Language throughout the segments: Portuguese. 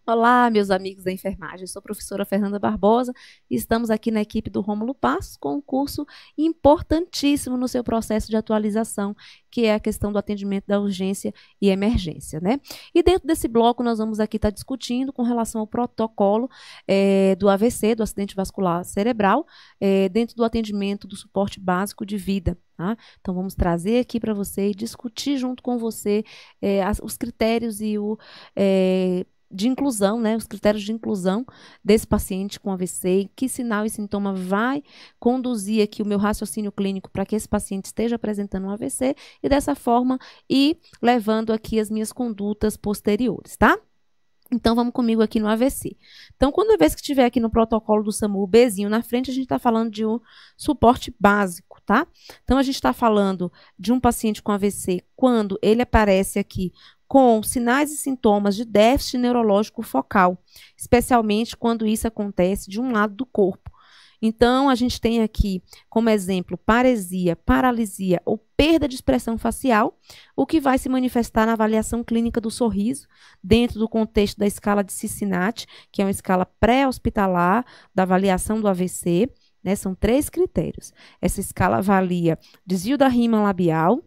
Olá, meus amigos da enfermagem. Eu sou a professora Fernanda Barbosa e estamos aqui na equipe do Rômulo Passos com um curso importantíssimo no seu processo de atualização, que é a questão do atendimento da urgência e emergência, né? E dentro desse bloco nós vamos aqui estar discutindo com relação ao protocolo do AVC, do acidente vascular cerebral, dentro do atendimento do suporte básico de vida. Tá? Então, vamos trazer aqui para você e discutir junto com você os critérios e de inclusão, né, os critérios de inclusão desse paciente com AVC, que sinal e sintoma vai conduzir aqui o meu raciocínio clínico para que esse paciente esteja apresentando um AVC e dessa forma ir levando aqui as minhas condutas posteriores, tá? Então, vamos comigo aqui no AVC. Então, quando vez que estiver aqui no protocolo do SAMU, o Bzinho na frente, a gente está falando de um suporte básico, tá? Então, a gente está falando de um paciente com AVC quando ele aparece aqui com sinais e sintomas de déficit neurológico focal, especialmente quando isso acontece de um lado do corpo. Então, a gente tem aqui como exemplo paresia, paralisia ou perda de expressão facial, o que vai se manifestar na avaliação clínica do sorriso, dentro do contexto da escala de Cincinnati, que é uma escala pré-hospitalar da avaliação do AVC, né? São 3 critérios. Essa escala avalia desvio da rima labial,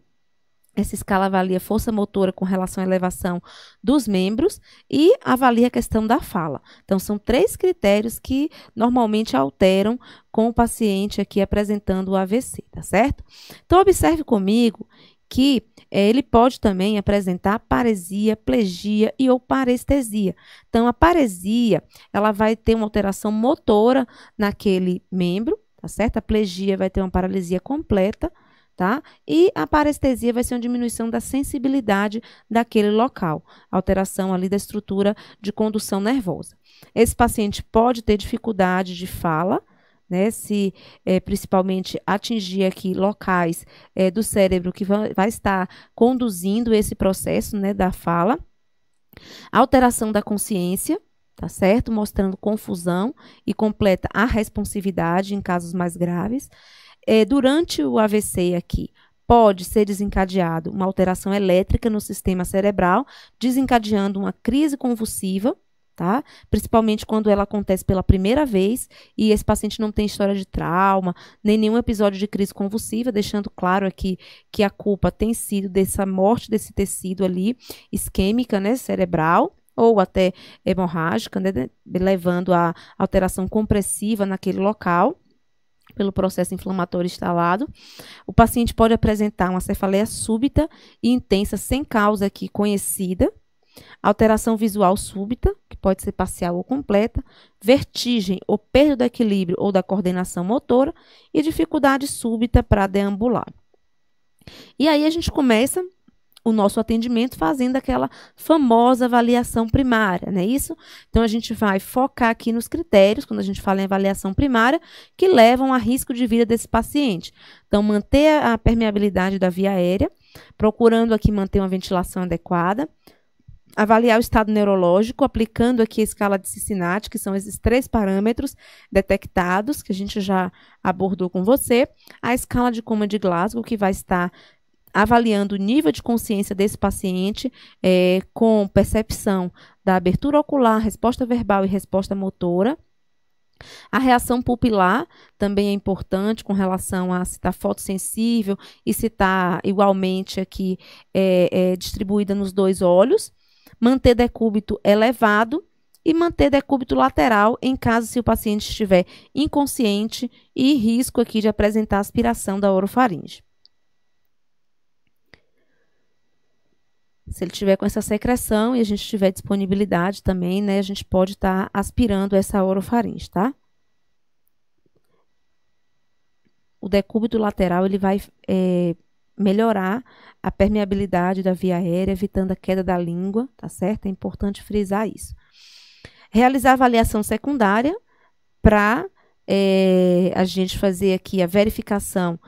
essa escala avalia força motora com relação à elevação dos membros e avalia a questão da fala. Então, são 3 critérios que normalmente alteram com o paciente aqui apresentando o AVC, tá certo? Então, observe comigo que ele pode também apresentar paresia, plegia e ou parestesia. Então, a paresia, ela vai ter uma alteração motora naquele membro, tá certo? A plegia vai ter uma paralisia completa, tá? E a parestesia vai ser uma diminuição da sensibilidade daquele local, alteração ali da estrutura de condução nervosa. Esse paciente pode ter dificuldade de fala, né? Se principalmente atingir aqui locais do cérebro que vai estar conduzindo esse processo, né, da fala. Alteração da consciência, tá certo? Mostrando confusão e completa a responsividade em casos mais graves. Durante o AVC aqui, pode ser desencadeado uma alteração elétrica no sistema cerebral, desencadeando uma crise convulsiva, tá? Principalmente quando ela acontece pela primeira vez e esse paciente não tem história de trauma, nem nenhum episódio de crise convulsiva, deixando claro aqui que a culpa tem sido dessa morte desse tecido ali, isquêmica, né, cerebral, ou até hemorrágica, né, levando a alteração compressiva naquele local, pelo processo inflamatório instalado. O paciente pode apresentar uma cefaleia súbita e intensa sem causa aqui conhecida, alteração visual súbita, que pode ser parcial ou completa, vertigem ou perda do equilíbrio ou da coordenação motora e dificuldade súbita para deambular. E aí a gente começa o nosso atendimento fazendo aquela famosa avaliação primária, não é isso? Então, a gente vai focar aqui nos critérios, quando a gente fala em avaliação primária, que levam a risco de vida desse paciente. Então, manter a permeabilidade da via aérea, procurando aqui manter uma ventilação adequada, avaliar o estado neurológico, aplicando aqui a escala de Cincinnati, que são esses 3 parâmetros detectados, que a gente já abordou com você, a escala de Coma de Glasgow, que vai estar avaliando o nível de consciência desse paciente com percepção da abertura ocular, resposta verbal e resposta motora. A reação pupilar também é importante com relação a se está fotossensível e se está igualmente aqui distribuída nos 2 olhos. Manter decúbito elevado e manter decúbito lateral em caso se o paciente estiver inconsciente e risco aqui de apresentar aspiração da orofaringe. Se ele tiver com essa secreção e a gente tiver disponibilidade também, né, a gente pode estar aspirando essa orofaringe, tá? O decúbito lateral, ele vai melhorar a permeabilidade da via aérea, evitando a queda da língua, tá certo? É importante frisar isso. Realizar avaliação secundária para a gente fazer aqui a verificação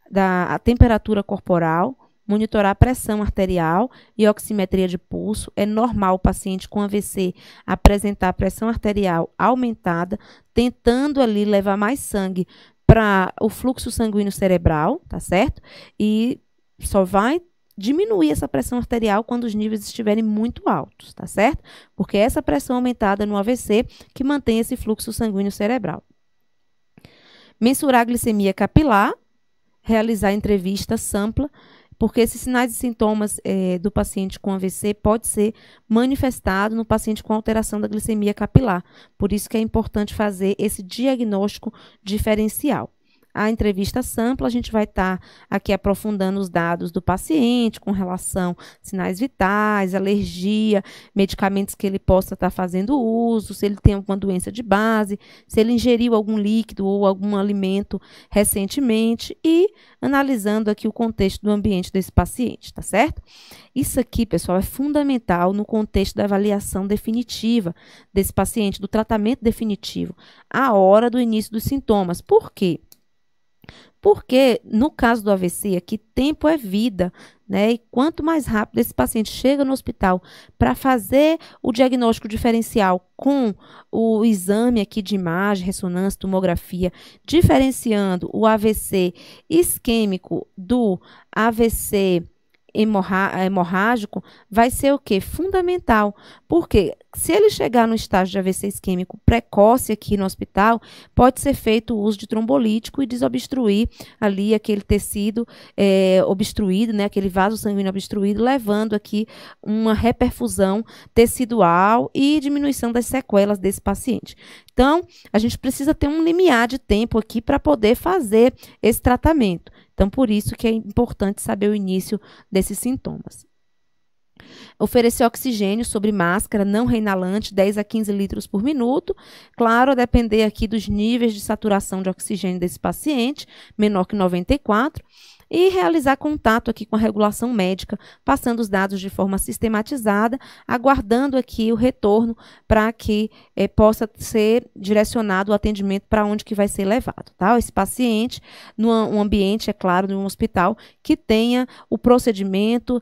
da temperatura corporal, monitorar a pressão arterial e oximetria de pulso. É normal o paciente com AVC apresentar pressão arterial aumentada, tentando ali levar mais sangue para o fluxo sanguíneo cerebral, tá certo? E só vai diminuir essa pressão arterial quando os níveis estiverem muito altos, tá certo? Porque é essa pressão aumentada no AVC que mantém esse fluxo sanguíneo cerebral. Mensurar a glicemia capilar, realizar entrevista sampla, porque esses sinais e sintomas do paciente com AVC pode ser manifestado no paciente com alteração da glicemia capilar. Por isso que é importante fazer esse diagnóstico diferencial. A entrevista sampla, a gente vai estar aqui aprofundando os dados do paciente com relação a sinais vitais, alergia, medicamentos que ele possa estar fazendo uso, se ele tem alguma doença de base, se ele ingeriu algum líquido ou algum alimento recentemente e analisando aqui o contexto do ambiente desse paciente, tá certo? Isso aqui, pessoal, é fundamental no contexto da avaliação definitiva desse paciente, do tratamento definitivo, a hora do início dos sintomas. Por quê? Porque, no caso do AVC, aqui, tempo é vida, né? E quanto mais rápido esse paciente chega no hospital para fazer o diagnóstico diferencial com o exame aqui de imagem, ressonância, tomografia, diferenciando o AVC isquêmico do AVC hemorrágico, vai ser o quê? Fundamental. Porque se ele chegar no estágio de AVC isquêmico precoce aqui no hospital, pode ser feito o uso de trombolítico e desobstruir ali aquele tecido obstruído, né, aquele vaso sanguíneo obstruído, levando aqui uma reperfusão tecidual e diminuição das sequelas desse paciente. Então, a gente precisa ter um limiar de tempo aqui para poder fazer esse tratamento. Então, por isso que é importante saber o início desses sintomas. Oferecer oxigênio sobre máscara não reinalante, 10 a 15 litros por minuto. Claro, a depender aqui dos níveis de saturação de oxigênio desse paciente, menor que 94. E realizar contato aqui com a regulação médica, passando os dados de forma sistematizada, aguardando aqui o retorno para que possa ser direcionado o atendimento para onde que vai ser levado, tá? Esse paciente, num ambiente, é claro, de um hospital, que tenha o procedimento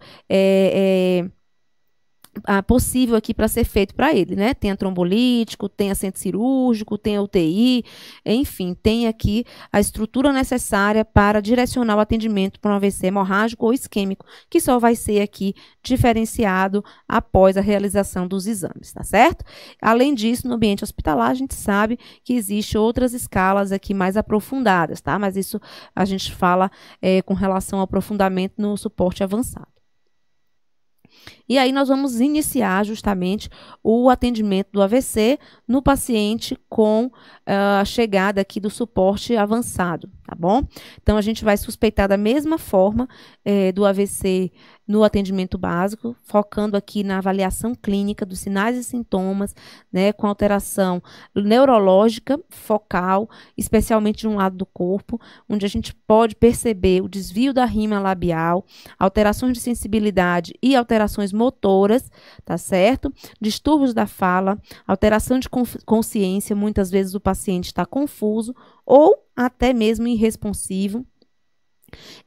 possível aqui para ser feito para ele, né? Tenha trombolítico, tenha centro cirúrgico, tenha UTI, enfim, tem aqui a estrutura necessária para direcionar o atendimento para um AVC hemorrágico ou isquêmico, que só vai ser aqui diferenciado após a realização dos exames, tá certo? Além disso, no ambiente hospitalar, a gente sabe que existe outras escalas aqui mais aprofundadas, tá? Mas isso a gente fala com relação ao aprofundamento no suporte avançado. E aí nós vamos iniciar justamente o atendimento do AVC no paciente com a chegada aqui do suporte avançado, tá bom? Então, a gente vai suspeitar da mesma forma do AVC no atendimento básico, focando aqui na avaliação clínica dos sinais e sintomas, né, com alteração neurológica focal, especialmente de um lado do corpo, onde a gente pode perceber o desvio da rímel labial, alterações de sensibilidade e alterações motoras, tá certo? Distúrbios da fala, alteração de consciência, muitas vezes o paciente está confuso ou até mesmo irresponsivo.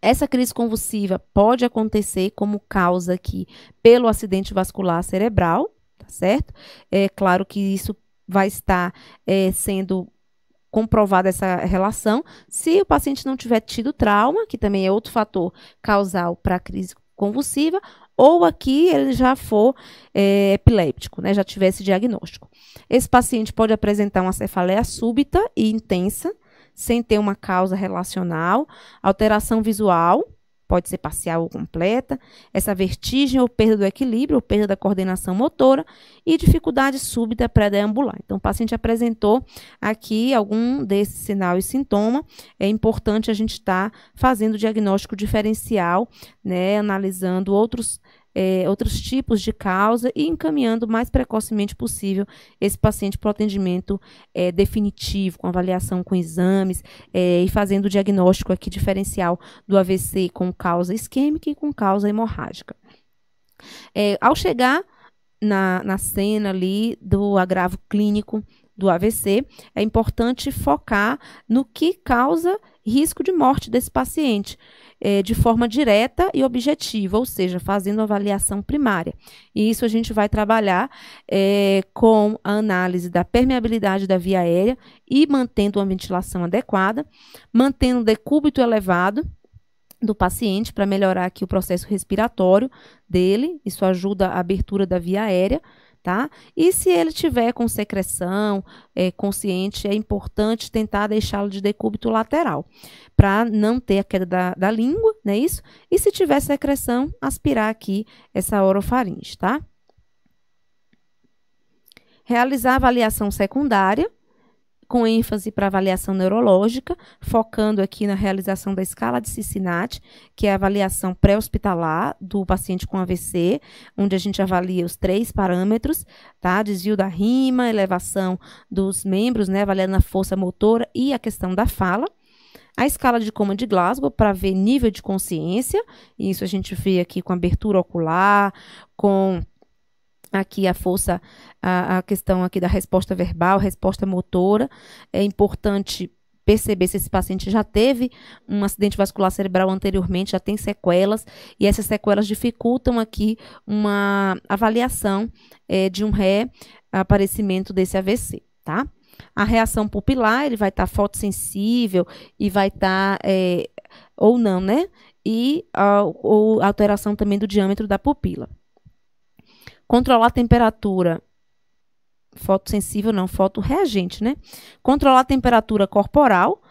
Essa crise convulsiva pode acontecer como causa aqui pelo acidente vascular cerebral, tá certo? É claro que isso vai estar sendo comprovada essa relação se o paciente não tiver tido trauma, que também é outro fator causal para a crise convulsiva, ou aqui ele já for epiléptico, né? Já tiver esse diagnóstico. Esse paciente pode apresentar uma cefaleia súbita e intensa, sem ter uma causa relacional, alteração visual, pode ser parcial ou completa, essa vertigem ou perda do equilíbrio, ou perda da coordenação motora e dificuldade súbita pré-deambular. Então, o paciente apresentou aqui algum desses sinal e sintoma, é importante a gente estar fazendo o diagnóstico diferencial, né, analisando outros tipos de causa e encaminhando o mais precocemente possível esse paciente para o atendimento definitivo, com avaliação com exames e fazendo o diagnóstico aqui diferencial do AVC com causa isquêmica e com causa hemorrágica. Ao chegar na cena ali do agravo clínico do AVC, é importante focar no que causa risco de morte desse paciente, de forma direta e objetiva, ou seja, fazendo avaliação primária. E isso a gente vai trabalhar com a análise da permeabilidade da via aérea e mantendo uma ventilação adequada, mantendo um decúbito elevado, do paciente para melhorar aqui o processo respiratório dele. Isso ajuda a abertura da via aérea, tá? E se ele tiver com secreção consciente, é importante tentar deixá-lo de decúbito lateral, para não ter a queda da língua, não é isso? E se tiver secreção, aspirar aqui essa orofaringe, tá? Realizar a avaliação secundária, com ênfase para avaliação neurológica, focando aqui na realização da escala de Cincinnati, que é a avaliação pré-hospitalar do paciente com AVC, onde a gente avalia os 3 parâmetros, tá? Desvio da rima, elevação dos membros, né? Avaliando a força motora e a questão da fala. A escala de Coma de Glasgow, para ver nível de consciência, isso a gente vê aqui com abertura ocular, com aqui a força, a questão aqui da resposta verbal, resposta motora. É importante perceber se esse paciente já teve um acidente vascular cerebral anteriormente, já tem sequelas, e essas sequelas dificultam aqui uma avaliação de um reaparecimento desse AVC, tá? A reação pupilar, ele vai estar fotossensível e vai estar, ou não, né? E ou alteração também do diâmetro da pupila. Controlar a temperatura, fotossensível não, fotorreagente, né? Controlar a temperatura corporal,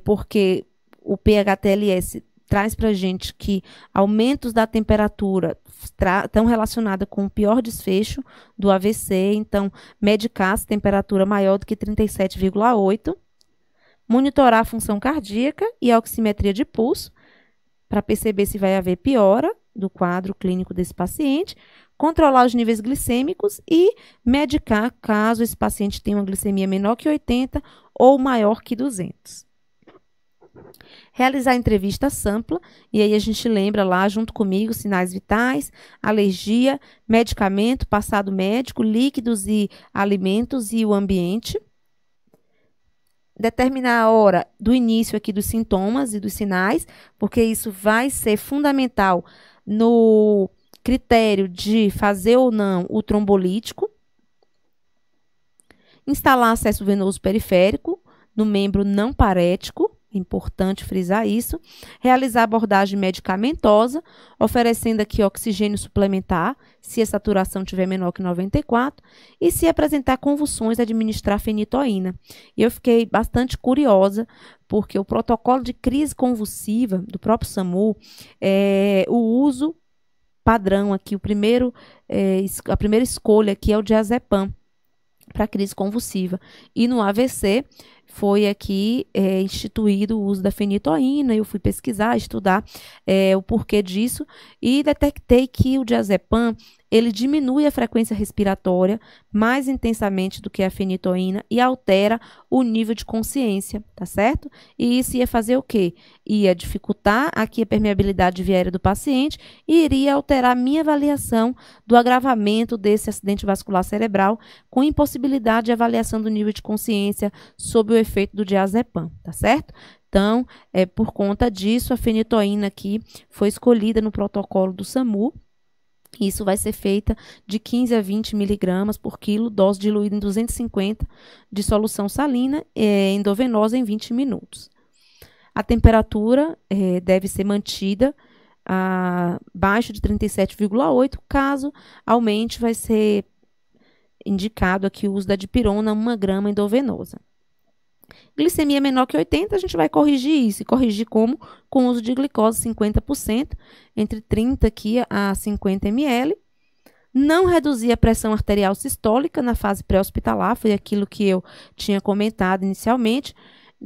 porque o PHTLS traz para a gente que aumentos da temperatura estão relacionados com o pior desfecho do AVC, então medicar se temperatura maior do que 37,8. Monitorar a função cardíaca e a oximetria de pulso, para perceber se vai haver piora do quadro clínico desse paciente. Controlar os níveis glicêmicos e medicar caso esse paciente tenha uma glicemia menor que 80 ou maior que 200. Realizar entrevista sampla, e aí a gente lembra lá junto comigo sinais vitais, alergia, medicamento, passado médico, líquidos e alimentos e o ambiente. Determinar a hora do início aqui dos sintomas e dos sinais, porque isso vai ser fundamental no critério de fazer ou não o trombolítico. Instalar acesso venoso periférico no membro não parético, é importante frisar isso. Realizar abordagem medicamentosa, oferecendo aqui oxigênio suplementar, se a saturação tiver menor que 94, e se apresentar convulsões, administrar fenitoína. E eu fiquei bastante curiosa, porque o protocolo de crise convulsiva do próprio SAMU, o uso padrão aqui, a primeira escolha aqui é o diazepam para crise convulsiva. E no AVC foi aqui instituído o uso da fenitoína. Eu fui pesquisar, estudar o porquê disso e detectei que o diazepam ele diminui a frequência respiratória mais intensamente do que a fenitoína e altera o nível de consciência, tá certo? E isso ia fazer o quê? Ia dificultar aqui a permeabilidade viária do paciente e iria alterar a minha avaliação do agravamento desse acidente vascular cerebral, com impossibilidade de avaliação do nível de consciência sob o efeito do diazepam, tá certo? Então, por conta disso, a fenitoína aqui foi escolhida no protocolo do SAMU. Isso vai ser feita de 15 a 20 miligramas por quilo, dose diluída em 250 de solução salina endovenosa em 20 minutos. A temperatura deve ser mantida abaixo de 37,8. Caso aumente, vai ser indicado aqui o uso da dipirona 1 grama endovenosa. Glicemia menor que 80, a gente vai corrigir isso. E corrigir como? Com o uso de glicose 50%, entre 30 aqui a 50 ml. Não reduzir a pressão arterial sistólica na fase pré-hospitalar, foi aquilo que eu tinha comentado inicialmente,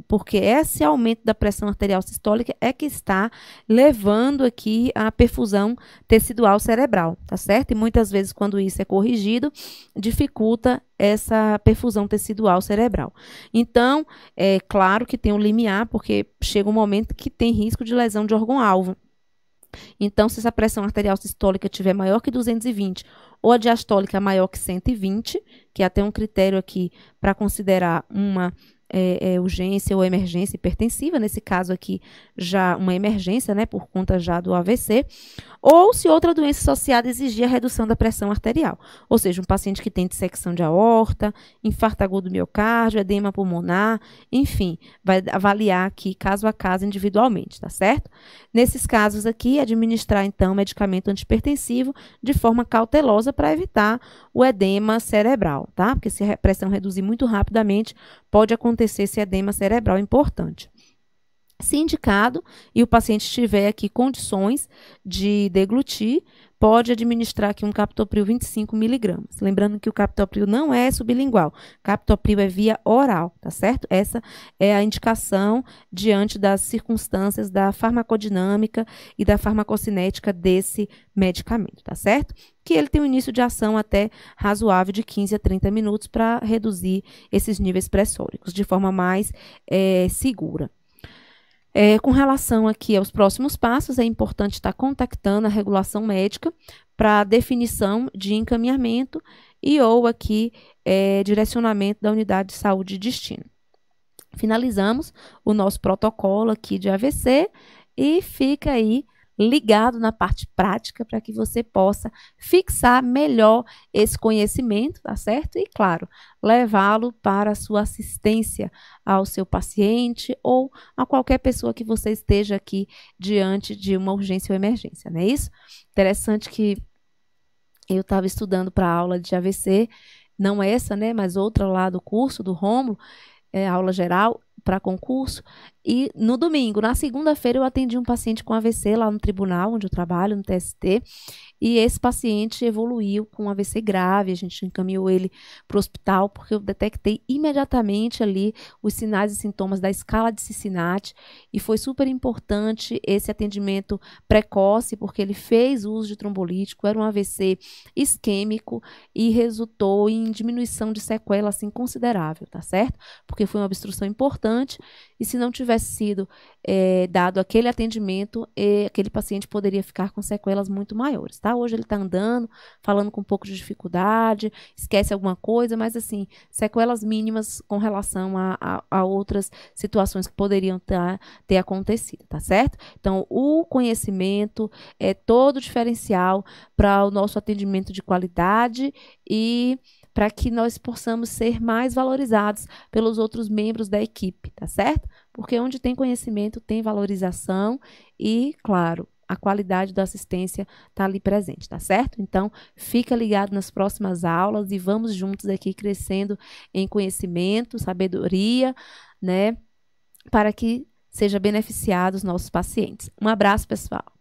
porque esse aumento da pressão arterial sistólica é que está levando aqui a perfusão tecidual cerebral, tá certo? E muitas vezes, quando isso é corrigido, dificulta essa perfusão tecidual cerebral. Então, é claro que tem um limiar, porque chega um momento que tem risco de lesão de órgão-alvo. Então, se essa pressão arterial sistólica tiver maior que 220 ou a diastólica maior que 120, que é até um critério aqui para considerar uma urgência ou emergência hipertensiva, nesse caso aqui já uma emergência, né, por conta já do AVC, ou se outra doença associada exigir a redução da pressão arterial, ou seja, um paciente que tem dissecção de aorta, infarto agudo do miocárdio, edema pulmonar, enfim, vai avaliar aqui caso a caso individualmente, tá certo? Nesses casos aqui, administrar então medicamento antihipertensivo de forma cautelosa para evitar o edema cerebral, tá? Porque se a pressão reduzir muito rapidamente, pode acontecer esse edema cerebral importante. Se indicado e o paciente tiver aqui condições de deglutir, pode administrar aqui um captopril 25 miligramas. Lembrando que o captopril não é sublingual, captopril é via oral, tá certo? Essa é a indicação diante das circunstâncias da farmacodinâmica e da farmacocinética desse medicamento, tá certo? Que ele tem um início de ação até razoável de 15 a 30 minutos para reduzir esses níveis pressóricos de forma mais segura. Com relação aqui aos próximos passos, é importante estar contactando a regulação médica para definição de encaminhamento e ou aqui direcionamento da unidade de saúde de destino. Finalizamos o nosso protocolo aqui de AVC e fica aí ligado na parte prática para que você possa fixar melhor esse conhecimento, tá certo? E, claro, levá-lo para a sua assistência ao seu paciente ou a qualquer pessoa que você esteja aqui diante de uma urgência ou emergência, não é isso? Interessante que eu estava estudando para a aula de AVC, não essa, né, mas outra lá do curso do Rômulo, aula geral para concurso, e no domingo, na segunda-feira, eu atendi um paciente com AVC lá no tribunal, onde eu trabalho, no TST, e esse paciente evoluiu com AVC grave, a gente encaminhou ele para o hospital, porque eu detectei imediatamente ali os sinais e sintomas da escala de Cincinnati, e foi super importante esse atendimento precoce, porque ele fez uso de trombolítico, era um AVC isquêmico, e resultou em diminuição de sequela, assim, considerável, tá certo? Porque foi uma obstrução importante, e se não tivesse sido dado aquele atendimento, aquele paciente poderia ficar com sequelas muito maiores, tá? Hoje ele está andando, falando com um pouco de dificuldade, esquece alguma coisa, mas assim, sequelas mínimas com relação a outras situações que poderiam ter acontecido, tá certo? Então, o conhecimento é todo diferencial para o nosso atendimento de qualidade e para que nós possamos ser mais valorizados pelos outros membros da equipe, tá certo? Porque onde tem conhecimento, tem valorização e, claro, a qualidade da assistência está ali presente, tá certo? Então, fica ligado nas próximas aulas e vamos juntos aqui crescendo em conhecimento, sabedoria, né? Para que seja beneficiado os nossos pacientes. Um abraço, pessoal!